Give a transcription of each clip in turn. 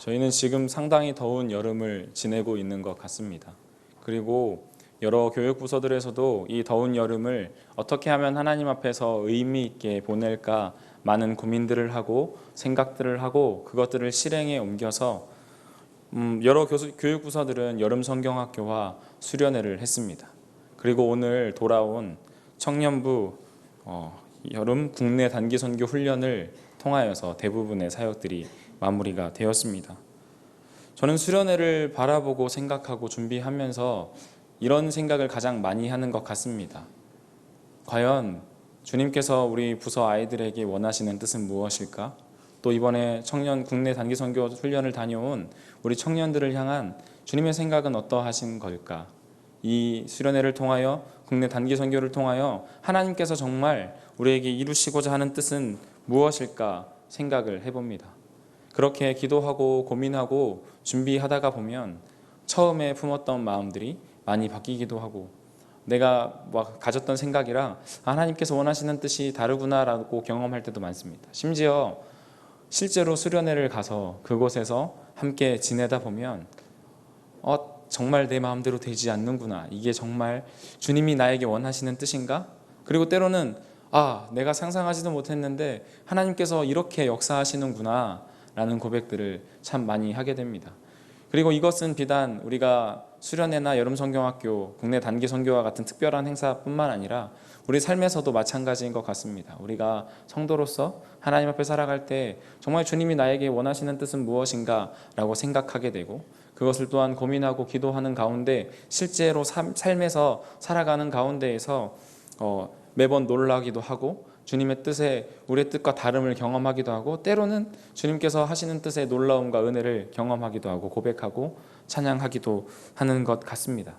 저희는 지금 상당히 더운 여름을 지내고 있는 것 같습니다. 그리고 여러 교육부서들에서도 이 더운 여름을 어떻게 하면 하나님 앞에서 의미 있게 보낼까 많은 고민들을 하고 생각들을 하고 그것들을 실행에 옮겨서 여러 교육부서들은 여름 성경학교와 수련회를 했습니다. 그리고 오늘 돌아온 청년부 여름 국내 단기 선교 훈련을 통하여서 대부분의 사역들이 마무리가 되었습니다. 저는 수련회를 바라보고 생각하고 준비하면서 이런 생각을 가장 많이 하는 것 같습니다. 과연 주님께서 우리 부서 아이들에게 원하시는 뜻은 무엇일까? 또 이번에 청년 국내 단기 선교 훈련을 다녀온 우리 청년들을 향한 주님의 생각은 어떠하신 걸까? 이 수련회를 통하여 국내 단기 선교를 통하여 하나님께서 정말 우리에게 이루시고자 하는 뜻은 무엇일까 생각을 해봅니다. 그렇게 기도하고 고민하고 준비하다가 보면 처음에 품었던 마음들이 많이 바뀌기도 하고 내가 가졌던 생각이랑 하나님께서 원하시는 뜻이 다르구나라고 경험할 때도 많습니다. 심지어 실제로 수련회를 가서 그곳에서 함께 지내다 보면 정말 내 마음대로 되지 않는구나. 이게 정말 주님이 나에게 원하시는 뜻인가? 그리고 때로는 내가 상상하지도 못했는데 하나님께서 이렇게 역사하시는구나 라는 고백들을 참 많이 하게 됩니다. 그리고 이것은 비단 우리가 수련회나 여름성경학교, 국내 단기 선교와 같은 특별한 행사뿐만 아니라 우리 삶에서도 마찬가지인 것 같습니다. 우리가 성도로서 하나님 앞에 살아갈 때 정말 주님이 나에게 원하시는 뜻은 무엇인가 라고 생각하게 되고 그것을 또한 고민하고 기도하는 가운데 실제로 삶에서 살아가는 가운데에서 매번 놀라기도 하고 주님의 뜻에 우리의 뜻과 다름을 경험하기도 하고 때로는 주님께서 하시는 뜻의 놀라움과 은혜를 경험하기도 하고 고백하고 찬양하기도 하는 것 같습니다.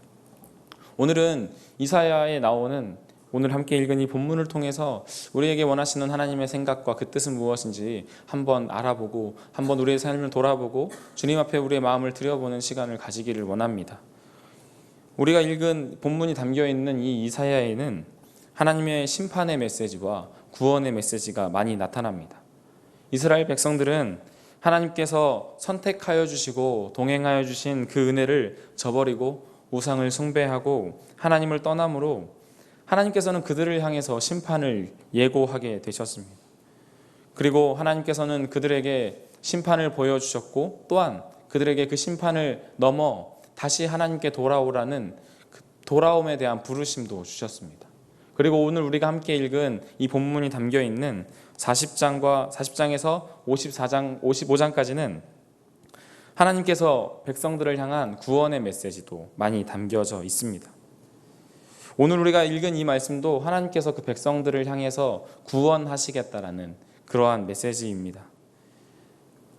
오늘은 이사야에 나오는 오늘 함께 읽은 이 본문을 통해서 우리에게 원하시는 하나님의 생각과 그 뜻은 무엇인지 한번 알아보고 한번 우리의 삶을 돌아보고 주님 앞에 우리의 마음을 들여보는 시간을 가지기를 원합니다. 우리가 읽은 본문이 담겨있는 이 이사야에는 하나님의 심판의 메시지와 구원의 메시지가 많이 나타납니다. 이스라엘 백성들은 하나님께서 선택하여 주시고 동행하여 주신 그 은혜를 저버리고 우상을 숭배하고 하나님을 떠남으로 하나님께서는 그들을 향해서 심판을 예고하게 되셨습니다. 그리고 하나님께서는 그들에게 심판을 보여주셨고 또한 그들에게 그 심판을 넘어 다시 하나님께 돌아오라는 그 돌아옴에 대한 부르심도 주셨습니다. 그리고 오늘 우리가 함께 읽은 이 본문이 담겨있는 40장에서 55장까지는 하나님께서 백성들을 향한 구원의 메시지도 많이 담겨져 있습니다. 오늘 우리가 읽은 이 말씀도 하나님께서 그 백성들을 향해서 구원하시겠다라는 그러한 메시지입니다.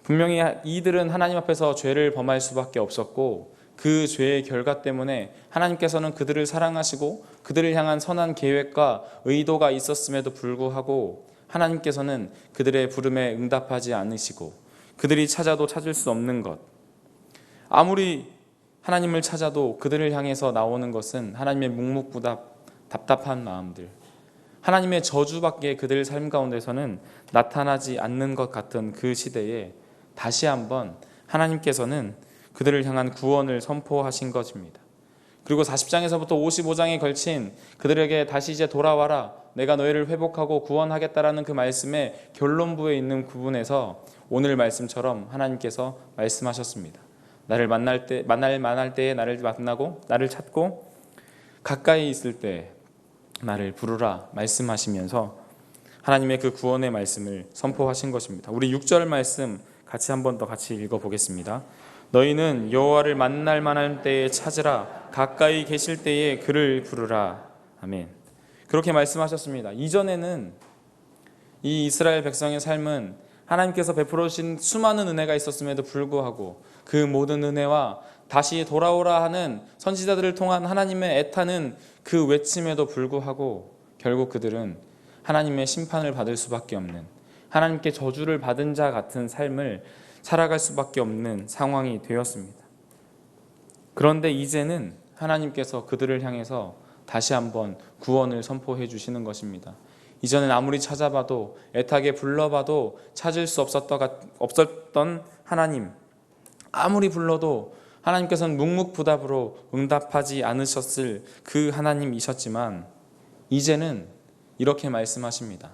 분명히 이들은 하나님 앞에서 죄를 범할 수밖에 없었고 그 죄의 결과 때문에 하나님께서는 그들을 사랑하시고 그들을 향한 선한 계획과 의도가 있었음에도 불구하고 하나님께서는 그들의 부름에 응답하지 않으시고 그들이 찾아도 찾을 수 없는 것, 아무리 하나님을 찾아도 그들을 향해서 나오는 것은 하나님의 묵묵부답, 답답한 마음들, 하나님의 저주밖에 그들 삶 가운데서는 나타나지 않는 것 같은 그 시대에 다시 한번 하나님께서는 그들을 향한 구원을 선포하신 것입니다. 그리고 40장에서부터 55장에 걸친 그들에게 다시 이제 돌아와라, 내가 너희를 회복하고 구원하겠다라는 그 말씀의 결론부에 있는 부분에서 오늘 말씀처럼 하나님께서 말씀하셨습니다. 나를 만날 때에 나를 만나고 나를 찾고 가까이 있을 때 나를 부르라 말씀하시면서 하나님의 그 구원의 말씀을 선포하신 것입니다. 우리 6절 말씀 같이 한 번 더 같이 읽어보겠습니다. 너희는 여호와를 만날 만한 때에 찾으라, 가까이 계실 때에 그를 부르라. 아멘. 그렇게 말씀하셨습니다. 이전에는 이 이스라엘 백성의 삶은 하나님께서 베풀어 주신 수많은 은혜가 있었음에도 불구하고 그 모든 은혜와 다시 돌아오라 하는 선지자들을 통한 하나님의 애타는 그 외침에도 불구하고 결국 그들은 하나님의 심판을 받을 수밖에 없는, 하나님께 저주를 받은 자 같은 삶을 살아갈 수밖에 없는 상황이 되었습니다. 그런데 이제는 하나님께서 그들을 향해서 다시 한번 구원을 선포해 주시는 것입니다. 이전엔 아무리 찾아봐도 애타게 불러봐도 찾을 수 없었던 하나님, 아무리 불러도 하나님께서는 묵묵부답으로 응답하지 않으셨을 그 하나님이셨지만 이제는 이렇게 말씀하십니다.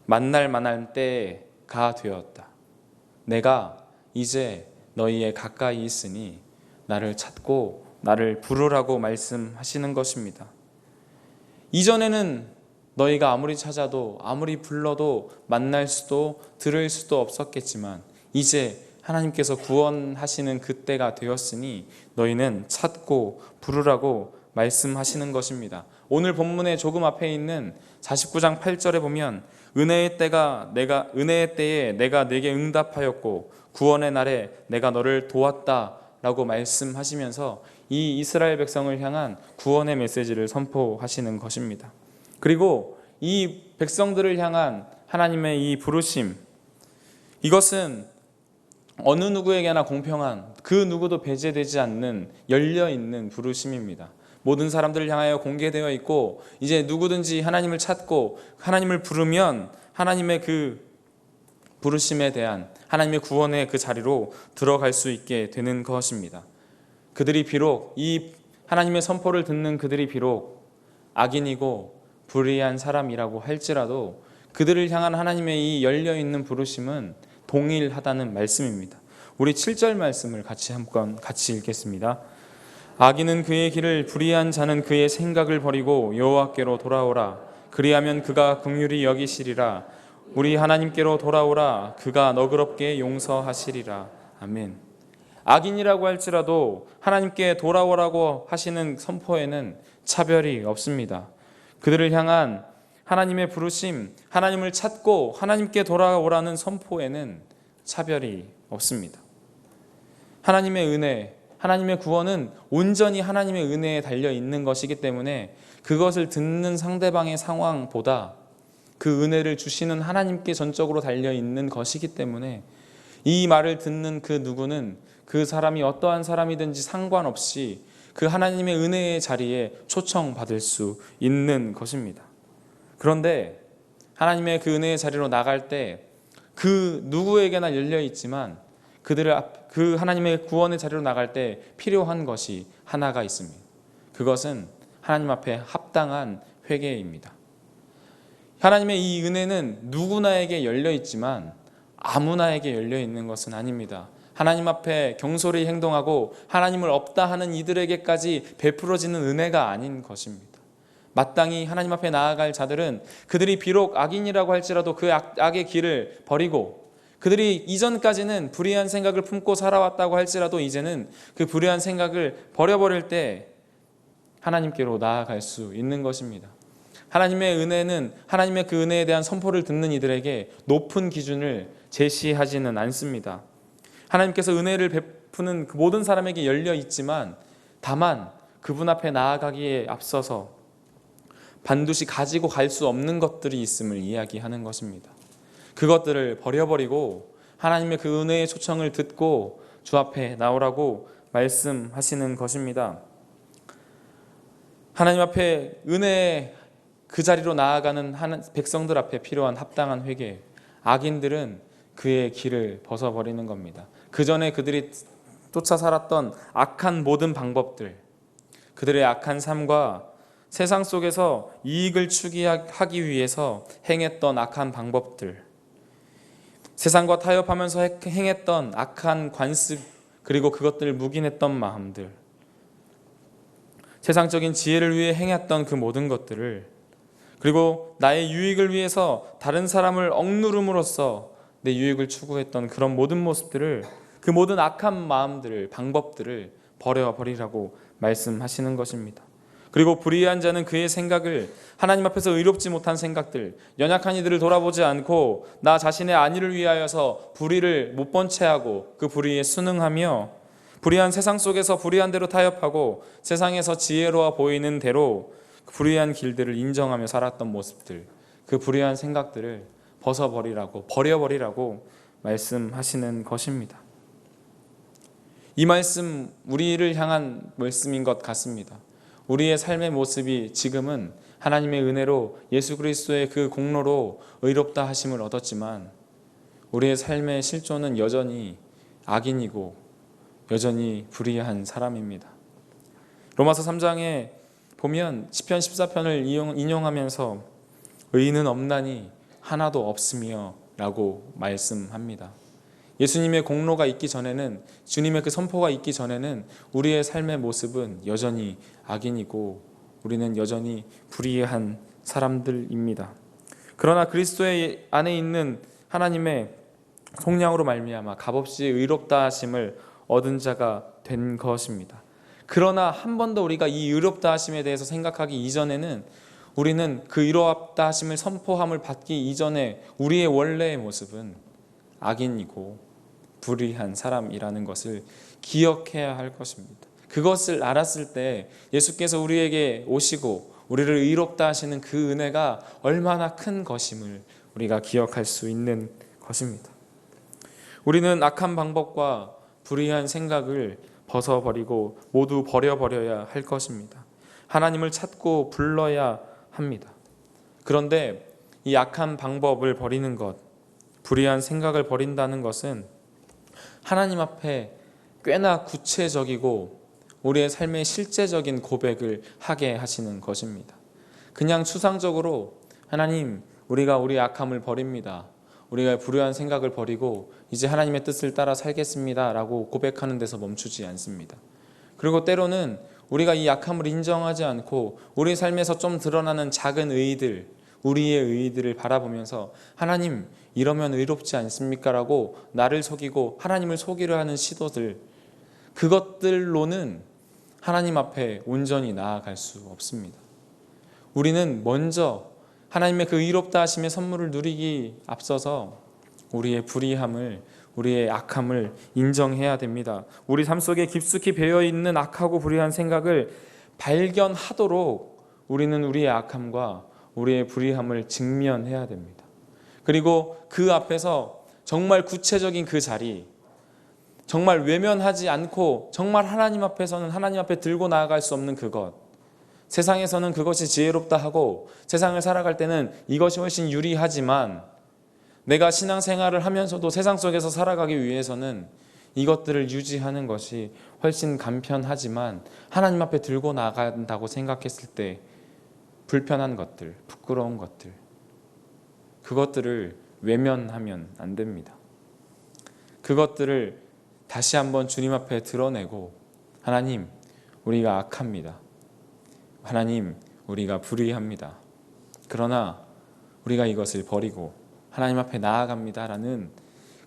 만날 때가 되었다. 내가 이제 너희에 가까이 있으니 나를 찾고 나를 부르라고 말씀하시는 것입니다. 이전에는 너희가 아무리 찾아도 아무리 불러도 만날 수도 들을 수도 없었겠지만 이제 하나님께서 구원하시는 그때가 되었으니 너희는 찾고 부르라고 말씀하시는 것입니다. 오늘 본문의 조금 앞에 있는 49장 8절에 보면 은혜의 때에 내가 네게 응답하였고 구원의 날에 내가 너를 도왔다라고 말씀하시면서 이 이스라엘 백성을 향한 구원의 메시지를 선포하시는 것입니다. 그리고 이 백성들을 향한 하나님의 이 부르심, 이것은 어느 누구에게나 공평한, 그 누구도 배제되지 않는 열려있는 부르심입니다. 모든 사람들을 향하여 공개되어 있고 이제 누구든지 하나님을 찾고 하나님을 부르면 하나님의 그 부르심에 대한 하나님의 구원의 그 자리로 들어갈 수 있게 되는 것입니다. 그들이 비록 이 하나님의 선포를 듣는 그들이 비록 악인이고 불의한 사람이라고 할지라도 그들을 향한 하나님의 이 열려있는 부르심은 동일하다는 말씀입니다. 우리 7절 말씀을 같이 읽겠습니다. 악인은 그의 길을, 불의한 자는 그의 생각을 버리고 여호와께로 돌아오라. 그리하면 그가 긍휼히 여기시리라. 우리 하나님께로 돌아오라. 그가 너그럽게 용서하시리라. 아멘. 악인이라고 할지라도 하나님께 돌아오라고 하시는 선포에는 차별이 없습니다. 그들을 향한 하나님의 부르심, 하나님을 찾고 하나님께 돌아오라는 선포에는 차별이 없습니다. 하나님의 은혜, 하나님의 구원은 온전히 하나님의 은혜에 달려 있는 것이기 때문에 그것을 듣는 상대방의 상황보다 그 은혜를 주시는 하나님께 전적으로 달려 있는 것이기 때문에 이 말을 듣는 그 누구는 그 사람이 어떠한 사람이든지 상관없이 그 하나님의 은혜의 자리에 초청받을 수 있는 것입니다. 그런데 하나님의 그 은혜의 자리로 나갈 때 그 누구에게나 열려 있지만 그 하나님의 구원의 자리로 나갈 때 필요한 것이 하나가 있습니다. 그것은 하나님 앞에 합당한 회개입니다. 하나님의 이 은혜는 누구나에게 열려 있지만 아무나에게 열려 있는 것은 아닙니다. 하나님 앞에 경솔히 행동하고 하나님을 없다 하는 이들에게까지 베풀어지는 은혜가 아닌 것입니다. 마땅히 하나님 앞에 나아갈 자들은 그들이 비록 악인이라고 할지라도 그 악의 길을 버리고 그들이 이전까지는 불의한 생각을 품고 살아왔다고 할지라도 이제는 그 불의한 생각을 버려버릴 때 하나님께로 나아갈 수 있는 것입니다. 하나님의 은혜는 하나님의 그 은혜에 대한 선포를 듣는 이들에게 높은 기준을 제시하지는 않습니다. 하나님께서 은혜를 베푸는 그 모든 사람에게 열려 있지만 다만 그분 앞에 나아가기에 앞서서 반드시 가지고 갈 수 없는 것들이 있음을 이야기하는 것입니다. 그것들을 버려버리고 하나님의 그 은혜의 초청을 듣고 주 앞에 나오라고 말씀하시는 것입니다. 하나님 앞에 은혜의 그 자리로 나아가는 백성들 앞에 필요한 합당한 회개, 악인들은 그의 길을 벗어버리는 겁니다. 그 전에 그들이 쫓아 살았던 악한 모든 방법들, 그들의 악한 삶과 세상 속에서 이익을 추구하기 위해서 행했던 악한 방법들, 세상과 타협하면서 행했던 악한 관습, 그리고 그것들을 묵인했던 마음들, 세상적인 지혜를 위해 행했던 그 모든 것들을, 그리고 나의 유익을 위해서 다른 사람을 억누름으로써 내 유익을 추구했던 그런 모든 모습들을, 그 모든 악한 마음들을, 방법들을 버려버리라고 말씀하시는 것입니다. 그리고 불의한 자는 그의 생각을, 하나님 앞에서 의롭지 못한 생각들, 연약한 이들을 돌아보지 않고 나 자신의 안위를 위하여서 불의를 못 본 채하고 그 불의에 순응하며 불의한 세상 속에서 불의한 대로 타협하고 세상에서 지혜로워 보이는 대로 불의한 길들을 인정하며 살았던 모습들, 그 불의한 생각들을 버려버리라고 말씀하시는 것입니다. 이 말씀 우리를 향한 말씀인 것 같습니다. 우리의 삶의 모습이 지금은 하나님의 은혜로 예수 그리스도의 그 공로로 의롭다 하심을 얻었지만 우리의 삶의 실존은 여전히 악인이고 여전히 불의한 사람입니다. 로마서 3장에 보면 시편 14편을 인용하면서 의인은 없나니 하나도 없으며 라고 말씀합니다. 예수님의 공로가 있기 전에는, 주님의 그 선포가 있기 전에는 우리의 삶의 모습은 여전히 악인이고 우리는 여전히 불의한 사람들입니다. 그러나 그리스도의 안에 있는 하나님의 속량으로 말미암아 값없이 의롭다 하심을 얻은 자가 된 것입니다. 그러나 한 번 더 우리가 이 의롭다 하심에 대해서 생각하기 이전에는 우리는 그 의롭다 하심을 선포함을 받기 이전에 우리의 원래의 모습은 악인이고 불의한 사람이라는 것을 기억해야 할 것입니다. 그것을 알았을 때 예수께서 우리에게 오시고 우리를 의롭다 하시는 그 은혜가 얼마나 큰 것임을 우리가 기억할 수 있는 것입니다. 우리는 악한 방법과 불의한 생각을 벗어버리고 모두 버려버려야 할 것입니다. 하나님을 찾고 불러야 합니다. 그런데 이 악한 방법을 버리는 것, 불의한 생각을 버린다는 것은 하나님 앞에 꽤나 구체적이고 우리의 삶의 실제적인 고백을 하게 하시는 것입니다. 그냥 추상적으로 하나님, 우리가 우리의 악함을 버립니다. 우리가 불의한 생각을 버리고 이제 하나님의 뜻을 따라 살겠습니다 라고 고백하는 데서 멈추지 않습니다. 그리고 때로는 우리가 이 약함을 인정하지 않고 우리 삶에서 좀 드러나는 작은 의의들, 우리의 의의들을 바라보면서 하나님, 이러면 의롭지 않습니까? 라고 나를 속이고 하나님을 속이려 하는 시도들, 그것들로는 하나님 앞에 온전히 나아갈 수 없습니다. 우리는 먼저 하나님의 그 의롭다 하심의 선물을 누리기 앞서서 우리의 불의함을, 우리의 악함을 인정해야 됩니다. 우리 삶 속에 깊숙이 배어있는 악하고 불의한 생각을 발견하도록 우리는 우리의 악함과 우리의 불의함을 직면해야 됩니다. 그리고 그 앞에서 정말 구체적인 그 자리, 정말 외면하지 않고 정말 하나님 앞에서는 하나님 앞에 들고 나아갈 수 없는 그것, 세상에서는 그것이 지혜롭다 하고 세상을 살아갈 때는 이것이 훨씬 유리하지만 내가 신앙생활을 하면서도 세상 속에서 살아가기 위해서는 이것들을 유지하는 것이 훨씬 간편하지만 하나님 앞에 들고 나간다고 생각했을 때 불편한 것들, 부끄러운 것들, 그것들을 외면하면 안 됩니다. 그것들을 다시 한번 주님 앞에 드러내고 하나님, 우리가 악합니다. 하나님, 우리가 불의합니다. 그러나 우리가 이것을 버리고 하나님 앞에 나아갑니다 라는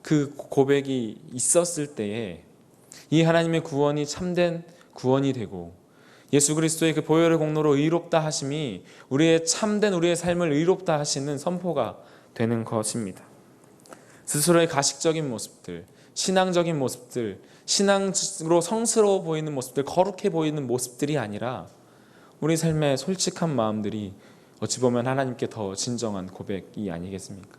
그 고백이 있었을 때에 이 하나님의 구원이 참된 구원이 되고 예수 그리스도의 그 보혈의 공로로 의롭다 하심이 우리의 참된 우리의 삶을 의롭다 하시는 선포가 되는 것입니다. 스스로의 가식적인 모습들, 신앙적인 모습들, 신앙으로 성스러워 보이는 모습들, 거룩해 보이는 모습들이 아니라 우리 삶의 솔직한 마음들이 어찌 보면 하나님께 더 진정한 고백이 아니겠습니까?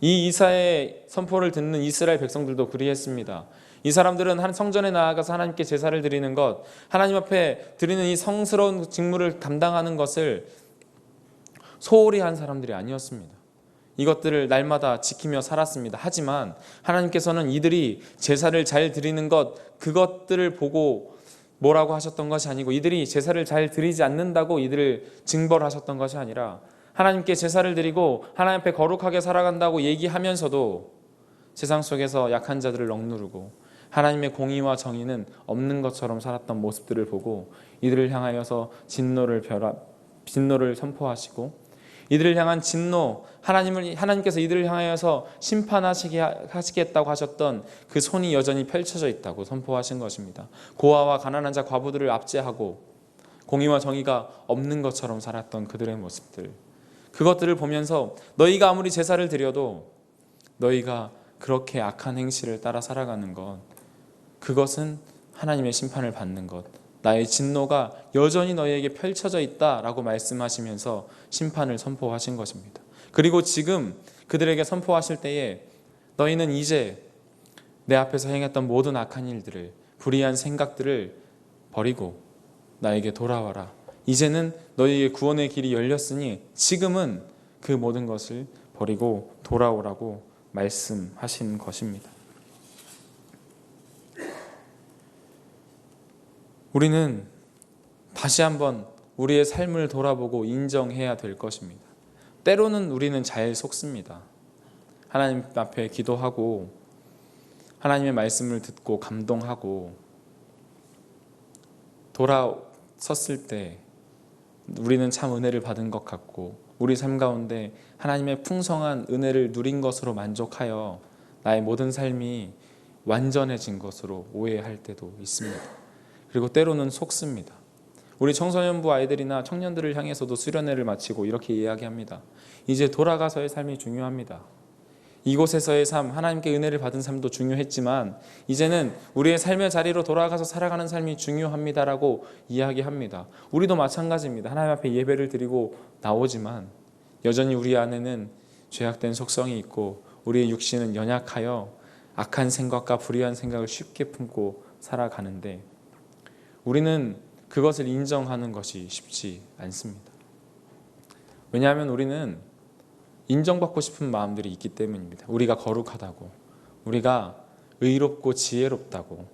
이 이사의 선포를 듣는 이스라엘 백성들도 그리했습니다. 이 사람들은 한 성전에 나아가서 하나님께 제사를 드리는 것, 하나님 앞에 드리는 이 성스러운 직무를 감당하는 것을 소홀히 한 사람들이 아니었습니다. 이것들을 날마다 지키며 살았습니다. 하지만 하나님께서는 이들이 제사를 잘 드리는 것, 그것들을 보고 뭐라고 하셨던 것이 아니고 이들이 제사를 잘 드리지 않는다고 이들을 징벌하셨던 것이 아니라 하나님께 제사를 드리고 하나님 앞에 거룩하게 살아간다고 얘기하면서도 세상 속에서 약한 자들을 억누르고 하나님의 공의와 정의는 없는 것처럼 살았던 모습들을 보고 이들을 향하여서 진노를 선포하시고 이들을 향한 진노, 하나님께서 이들을 향하여서 심판하시겠다고 하셨던 그 손이 여전히 펼쳐져 있다고 선포하신 것입니다. 고아와 가난한 자, 과부들을 압제하고 공의와 정의가 없는 것처럼 살았던 그들의 모습들, 그것들을 보면서 너희가 아무리 제사를 드려도 너희가 그렇게 악한 행실을 따라 살아가는 것, 그것은 하나님의 심판을 받는 것, 나의 진노가 여전히 너희에게 펼쳐져 있다라고 말씀하시면서 심판을 선포하신 것입니다. 그리고 지금 그들에게 선포하실 때에 너희는 이제 내 앞에서 행했던 모든 악한 일들을, 불의한 생각들을 버리고 나에게 돌아와라. 이제는 너희에게 구원의 길이 열렸으니 지금은 그 모든 것을 버리고 돌아오라고 말씀하신 것입니다. 우리는 다시 한번 우리의 삶을 돌아보고 인정해야 될 것입니다. 때로는 우리는 잘 속습니다. 하나님 앞에 기도하고 하나님의 말씀을 듣고 감동하고 돌아섰을 때 우리는 참 은혜를 받은 것 같고 우리 삶 가운데 하나님의 풍성한 은혜를 누린 것으로 만족하여 나의 모든 삶이 완전해진 것으로 오해할 때도 있습니다. 그리고 때로는 속습니다. 우리 청소년부 아이들이나 청년들을 향해서도 수련회를 마치고 이렇게 이야기합니다. 이제 돌아가서의 삶이 중요합니다. 이곳에서의 삶, 하나님께 은혜를 받은 삶도 중요했지만 이제는 우리의 삶의 자리로 돌아가서 살아가는 삶이 중요합니다라고 이야기합니다. 우리도 마찬가지입니다. 하나님 앞에 예배를 드리고 나오지만 여전히 우리 안에는 죄악된 속성이 있고 우리의 육신은 연약하여 악한 생각과 불의한 생각을 쉽게 품고 살아가는데 우리는 그것을 인정하는 것이 쉽지 않습니다. 왜냐하면 우리는 인정받고 싶은 마음들이 있기 때문입니다. 우리가 거룩하다고, 우리가 의롭고 지혜롭다고.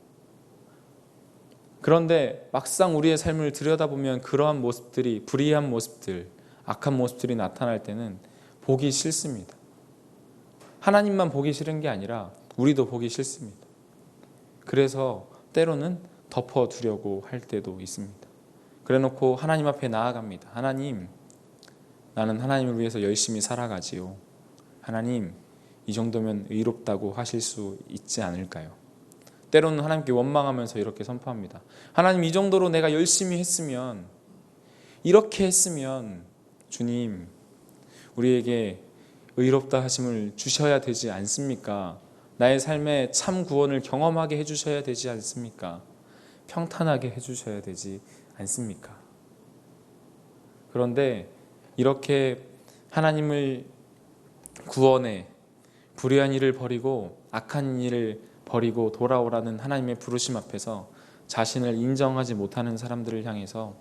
그런데 막상 우리의 삶을 들여다보면 그러한 모습들이, 불의한 모습들, 악한 모습들이 나타날 때는 보기 싫습니다. 하나님만 보기 싫은 게 아니라 우리도 보기 싫습니다. 그래서 때로는 덮어두려고 할 때도 있습니다. 그래놓고 하나님 앞에 나아갑니다. 하나님, 나는 하나님을 위해서 열심히 살아가지요. 하나님, 이 정도면 의롭다고 하실 수 있지 않을까요? 때로는 하나님께 원망하면서 이렇게 선포합니다. 하나님, 이 정도로 내가 열심히 했으면, 이렇게 했으면 주님, 우리에게 의롭다 하심을 주셔야 되지 않습니까? 나의 삶에 참 구원을 경험하게 해주셔야 되지 않습니까? 평탄하게 해주셔야 되지 않습니까? 그런데 이렇게 하나님을 구원해 불의한 일을 버리고 악한 일을 버리고 돌아오라는 하나님의 부르심 앞에서 자신을 인정하지 못하는 사람들을 향해서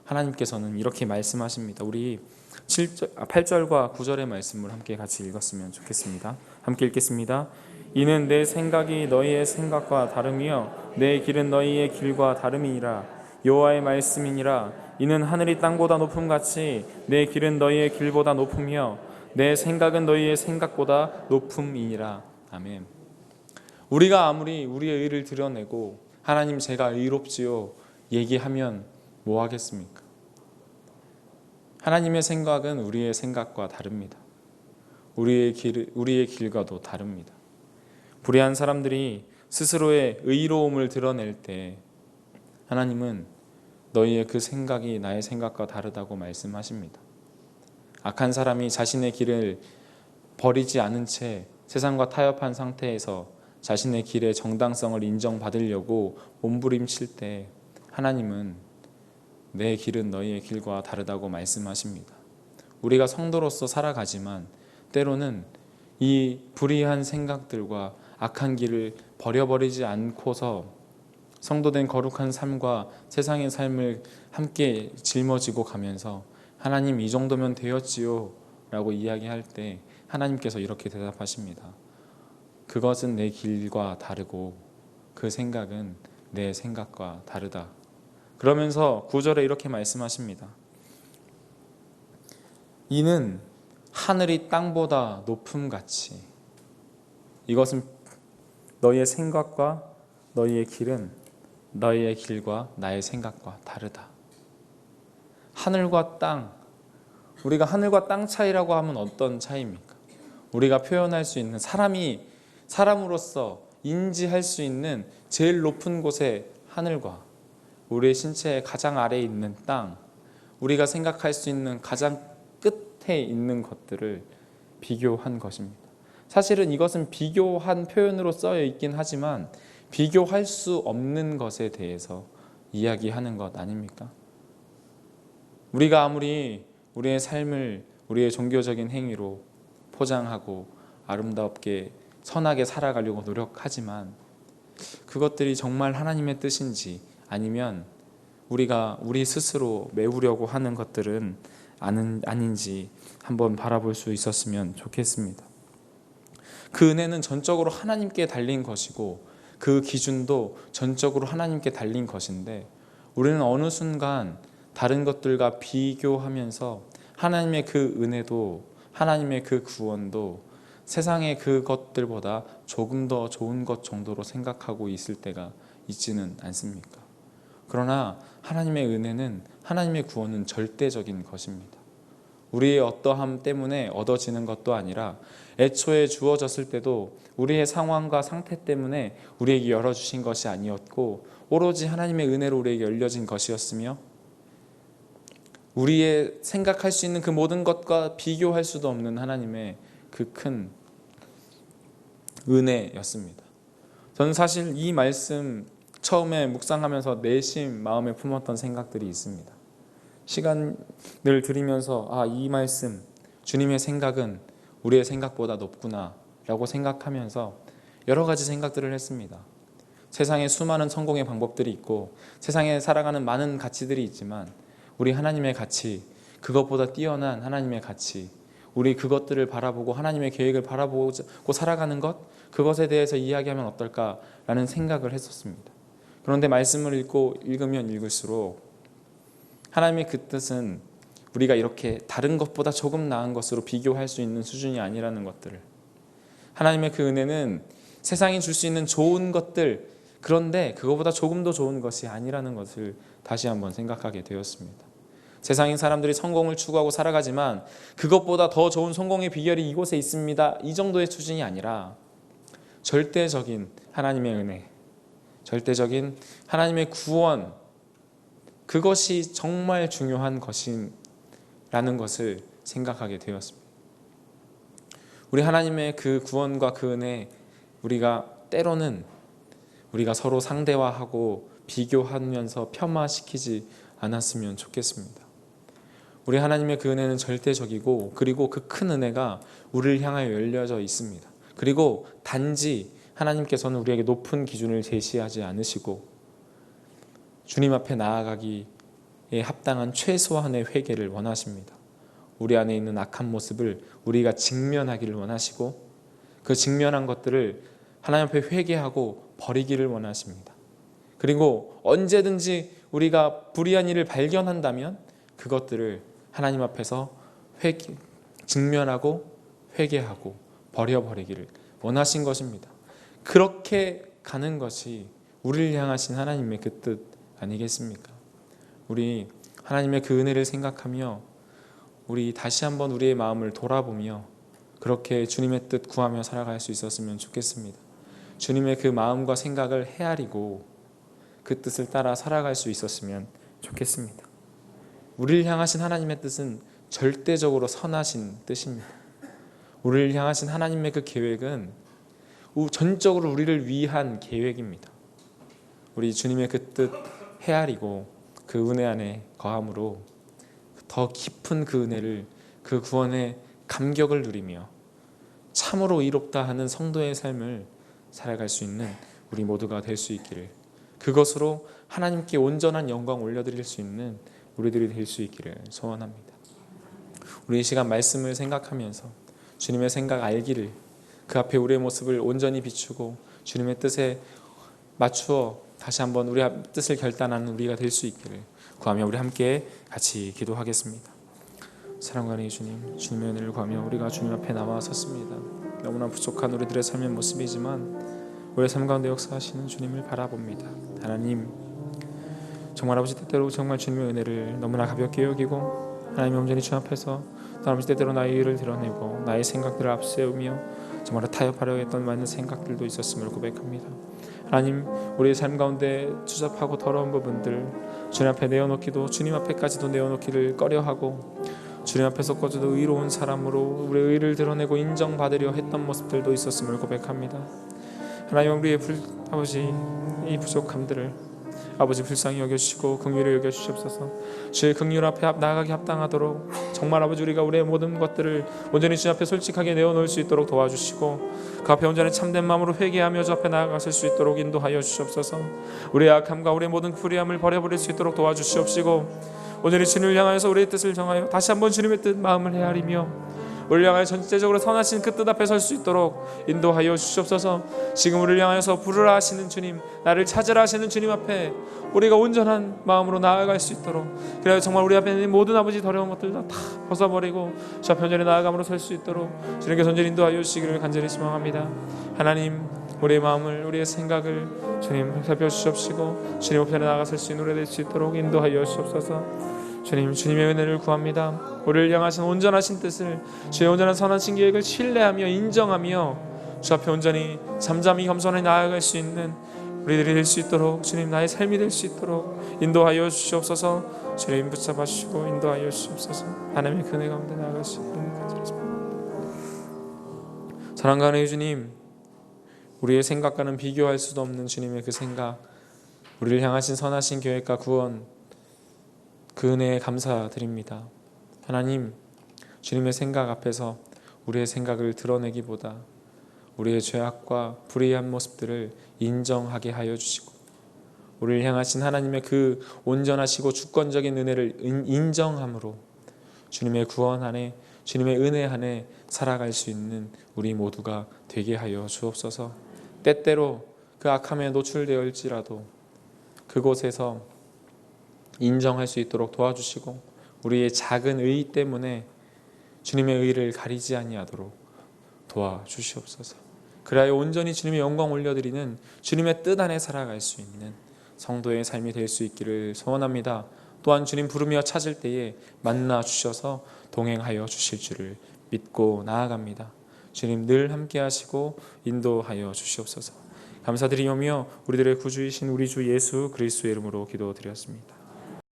하나님께서는 이렇게 말씀하십니다. 우리 8절과 9절의 말씀을 함께 같이 읽었으면 좋겠습니다. 함께 읽겠습니다. 이는 내 생각이 너희의 생각과 다름이요 내 길은 너희의 길과 다름이니라. 여호와의 말씀이니라. 이는 하늘이 땅보다 높음같이 내 길은 너희의 길보다 높으며 내 생각은 너희의 생각보다 높음이니라. 아멘. 우리가 아무리 우리의 의를 드러내고 하나님 제가 의롭지요 얘기하면 뭐 하겠습니까? 하나님의 생각은 우리의 생각과 다릅니다. 우리의 길과도 다릅니다. 불의한 사람들이 스스로의 의로움을 드러낼 때 하나님은 너희의 그 생각이 나의 생각과 다르다고 말씀하십니다. 악한 사람이 자신의 길을 버리지 않은 채 세상과 타협한 상태에서 자신의 길의 정당성을 인정받으려고 몸부림칠 때 하나님은 내 길은 너희의 길과 다르다고 말씀하십니다. 우리가 성도로서 살아가지만 때로는 이 불의한 생각들과 악한 길을 버려버리지 않고서 성도된 거룩한 삶과 세상의 삶을 함께 짊어지고 가면서 하나님 이 정도면 되었지요 라고 이야기할 때 하나님께서 이렇게 대답하십니다. 그것은 내 길과 다르고 그 생각은 내 생각과 다르다. 그러면서 9절에 이렇게 말씀하십니다. 이는 하늘이 땅보다 높음같이. 이것은 너희의 생각과 너희의 길은 너희의 길과 나의 생각과 다르다. 하늘과 땅, 우리가 하늘과 땅 차이라고 하면 어떤 차이입니까? 우리가 표현할 수 있는 사람으로서 인지할 수 있는 제일 높은 곳의 하늘과 우리의 신체의 가장 아래에 있는 땅, 우리가 생각할 수 있는 가장 끝에 있는 것들을 비교한 것입니다. 사실은 이것은 비교한 표현으로 쓰여 있긴 하지만 비교할 수 없는 것에 대해서 이야기하는 것 아닙니까? 우리가 아무리 우리의 삶을 우리의 종교적인 행위로 포장하고 아름답게 선하게 살아가려고 노력하지만 그것들이 정말 하나님의 뜻인지 아니면 우리가 우리 스스로 메우려고 하는 것들은 아닌지 한번 바라볼 수 있었으면 좋겠습니다. 그 은혜는 전적으로 하나님께 달린 것이고 그 기준도 전적으로 하나님께 달린 것인데 우리는 어느 순간 다른 것들과 비교하면서 하나님의 그 은혜도, 하나님의 그 구원도 세상의 그것들보다 조금 더 좋은 것 정도로 생각하고 있을 때가 있지는 않습니까? 그러나 하나님의 은혜는, 하나님의 구원은 절대적인 것입니다. 우리의 어떠함 때문에 얻어지는 것도 아니라 애초에 주어졌을 때도 우리의 상황과 상태 때문에 우리에게 열어주신 것이 아니었고 오로지 하나님의 은혜로 우리에게 열려진 것이었으며 우리의 생각할 수 있는 그 모든 것과 비교할 수도 없는 하나님의 그 큰 은혜였습니다. 저는 사실 이 말씀 처음에 묵상하면서 내심 마음에 품었던 생각들이 있습니다. 시간을 들이면서 이 말씀, 주님의 생각은 우리의 생각보다 높구나 라고 생각하면서 여러 가지 생각들을 했습니다. 세상에 수많은 성공의 방법들이 있고 세상에 살아가는 많은 가치들이 있지만 우리 하나님의 가치, 그것보다 뛰어난 하나님의 가치, 우리 그것들을 바라보고 하나님의 계획을 바라보고 살아가는 것, 그것에 대해서 이야기하면 어떨까라는 생각을 했었습니다. 그런데 말씀을 읽으면 읽을수록 하나님의 그 뜻은 우리가 이렇게 다른 것보다 조금 나은 것으로 비교할 수 있는 수준이 아니라는 것들을, 하나님의 그 은혜는 세상이 줄 수 있는 좋은 것들, 그런데 그것보다 조금 더 좋은 것이 아니라는 것을 다시 한번 생각하게 되었습니다. 세상인 사람들이 성공을 추구하고 살아가지만 그것보다 더 좋은 성공의 비결이 이곳에 있습니다, 이 정도의 수준이 아니라 절대적인 하나님의 은혜, 절대적인 하나님의 구원, 그것이 정말 중요한 것이라는 것을 생각하게 되었습니다. 우리 하나님의 그 구원과 그 은혜, 우리가 때로는 우리가 서로 상대화하고 비교하면서 폄하시키지 않았으면 좋겠습니다. 우리 하나님의 그 은혜는 절대적이고, 그리고 그 큰 은혜가 우리를 향하여 열려져 있습니다. 그리고 단지 하나님께서는 우리에게 높은 기준을 제시하지 않으시고 주님 앞에 나아가기에 합당한 최소한의 회개를 원하십니다. 우리 안에 있는 악한 모습을 우리가 직면하기를 원하시고 그 직면한 것들을 하나님 앞에 회개하고 버리기를 원하십니다. 그리고 언제든지 우리가 불의한 일을 발견한다면 그것들을 하나님 앞에서 직면하고 회개하고 버려버리기를 원하신 것입니다. 그렇게 가는 것이 우리를 향하신 하나님의 그 뜻 아니겠습니까? 우리 하나님의 그 은혜를 생각하며 우리 다시 한번 우리의 마음을 돌아보며 그렇게 주님의 뜻 구하며 살아갈 수 있었으면 좋겠습니다. 주님의 그 마음과 생각을 헤아리고 그 뜻을 따라 살아갈 수 있었으면 좋겠습니다. 우리를 향하신 하나님의 뜻은 절대적으로 선하신 뜻입니다. 우리를 향하신 하나님의 그 계획은 전적으로 우리를 위한 계획입니다. 우리 주님의 그 뜻 헤아리고 그 은혜 안에 거함으로 더 깊은 그 은혜를, 그 구원의 감격을 누리며 참으로 이롭다 하는 성도의 삶을 살아갈 수 있는 우리 모두가 될 수 있기를, 그것으로 하나님께 온전한 영광 올려드릴 수 있는 우리들이 될 수 있기를 소원합니다. 우리 이 시간 말씀을 생각하면서 주님의 생각 알기를, 그 앞에 우리의 모습을 온전히 비추고 주님의 뜻에 맞추어 다시 한번 우리의 뜻을 결단하는 우리가 될 수 있기를 구하며 우리 함께 같이 기도하겠습니다. 사랑과 은혜의 주님, 주님의 은혜를 구하며 우리가 주님 앞에 나와 섰습니다. 너무나 부족한 우리들의 삶의 모습이지만 우리의 삶 가운데 역사하시는 주님을 바라봅니다. 하나님, 정말 아버지 때때로 정말 주님의 은혜를 너무나 가볍게 여기고 하나님 온전히 주 앞에서 아버지 때때로 나의 일을 드러내고 나의 생각들을 앞세우며 정말 타협하려 했던 많은 생각들도 있었음을 고백합니다. 하나님, 우리의 삶 가운데 추잡하고 더러운 부분들 주님 앞에 내어놓기도, 주님 앞에까지도 내어놓기를 꺼려하고 주님 앞에서 꺼져도 의로운 사람으로 우리의 의를 드러내고 인정받으려 했던 모습들도 있었음을 고백합니다. 하나님, 우리의 아버지 이 부족함들을 아버지 불쌍히 여겨주시고 긍휼히 여겨주시옵소서. 주의 긍휼 앞에 나아가기 합당하도록 정말 아버지 우리가 우리의 모든 것들을 온전히 주 앞에 솔직하게 내어놓을 수 있도록 도와주시고 그 앞에 온전히 참된 마음으로 회개하며 주 앞에 나아가실 수 있도록 인도하여 주시옵소서. 우리의 악함과 우리의 모든 불의함을 버려버릴 수 있도록 도와주시옵시고 온전히 주님을 향하여서 우리의 뜻을 정하여 다시 한번 주님의 뜻 마음을 헤아리며 우리를 향하여 전체적으로 선하신 그 뜻 앞에 설 수 있도록 인도하여 주시옵소서. 지금 우리를 향하여서 부르라 하시는 주님, 나를 찾으라 하시는 주님 앞에 우리가 온전한 마음으로 나아갈 수 있도록, 그래야 정말 우리 앞에 있는 모든 아버지 더러운 것들도 다 벗어버리고 저 편전에 나아감으로 설 수 있도록 주님께 손질 인도하여 주시기를 간절히 소망합니다. 하나님, 우리의 마음을, 우리의 생각을 주님 살펴주시옵시고 주님 앞에 나아가 설 수 있는 우리 될 수 있도록 인도하여 주옵소서. 주님, 주님의 은혜를 구합니다. 우리를 향하신 온전하신 뜻을, 주의 온전한 선하신 계획을 신뢰하며 인정하며 주 앞에 온전히 잠잠히 겸손히 나아갈 수 있는 우리들이 될 수 있도록, 주님 나의 삶이 될 수 있도록 인도하여 주시옵소서. 주님 붙잡아 주시고 인도하여 주시옵소서. 하나님의 그 은혜 가운데 나아갈 수 있도록 간절했습니다. 사랑과 은혜의 주님, 우리의 생각과는 비교할 수도 없는 주님의 그 생각, 우리를 향하신 선하신 계획과 구원, 그 은혜에 감사드립니다. 하나님, 주님의 생각 앞에서 우리의 생각을 드러내기보다 우리의 죄악과 불의한 모습들을 인정하게 하여 주시고, 우리를 향하신 하나님의 그 온전하시고 주권적인 은혜를 인정함으로 주님의 구원 안에, 주님의 은혜 안에 살아갈 수 있는 우리 모두가 되게 하여 주옵소서. 때때로 그 악함에 노출되었을지라도 그곳에서 인정할 수 있도록 도와주시고, 우리의 작은 의 때문에 주님의 의를 가리지 아니하도록 도와주시옵소서. 그래야 온전히 주님의 영광 올려드리는 주님의 뜻 안에 살아갈 수 있는 성도의 삶이 될 수 있기를 소원합니다. 또한 주님 부르며 찾을 때에 만나 주셔서 동행하여 주실 줄을 믿고 나아갑니다. 주님 늘 함께 하시고 인도하여 주시옵소서. 감사드리오며 우리들의 구주이신 우리 주 예수 그리스도의 이름으로 기도드렸습니다.